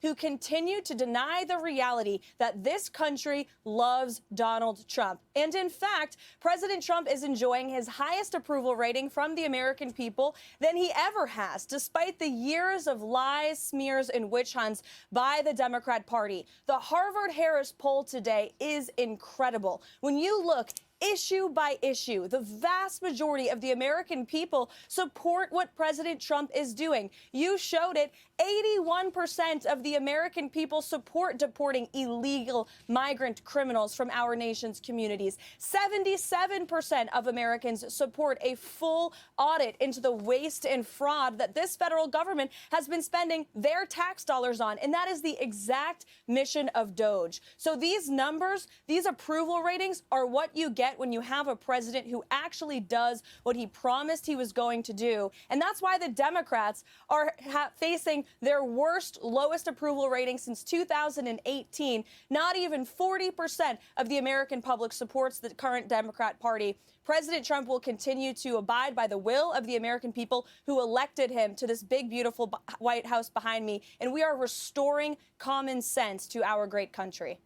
who continue to deny the reality that this country loves Donald Trump. And in fact, President Trump is enjoying his highest approval rating from the American people than he ever has, despite the years of lies, smears, and witch hunts by the Democrat Party. The Harvard-Harris poll today is incredible. When you look issue by issue, the vast majority of the American people support what President Trump is doing. You showed it. 81% of the American people support deporting illegal migrant criminals from our nation's communities. 77% of Americans support a full audit into the waste and fraud that this federal government has been spending their tax dollars on. And that is the exact mission of DOJ. So these numbers, these approval ratings are what you get when you have a president who actually does what he promised he was going to do. And that's why the Democrats are facing their worst, lowest approval rating since 2018. Not even 40% of the American public supports the current Democrat Party. President Trump will continue to abide by the will of the American people who elected him to this big, beautiful White House behind me. And we are restoring common sense to our great country.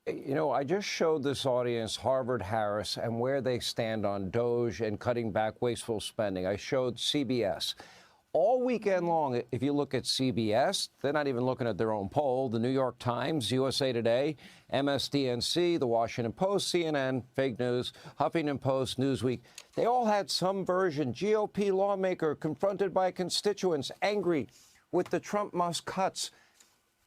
You know, I just showed this audience Harvard-Harris and where they stand on DOJ and cutting back wasteful spending. I showed CBS. All weekend long, if you look at CBS, they're not even looking at their own poll. The New York Times, USA Today, MSDNC, The Washington Post, CNN, fake news, Huffington Post, Newsweek. They all had some version. GOP lawmaker confronted by constituents angry with the Trump must cuts.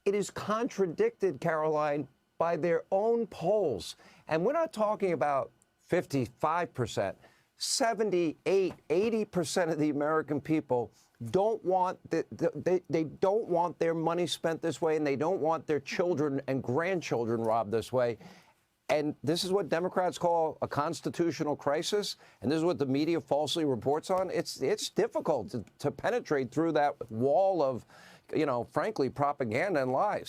It is contradicted, Caroline, by their own polls. And we're not talking about 55%, 78, 80% of the American people don't want they don't want their money spent this way, and they don't want their children and grandchildren robbed this way. And this is what Democrats call a constitutional crisis, and this is what the media falsely reports on. It's difficult to penetrate through that wall of, you know, frankly, propaganda and lies.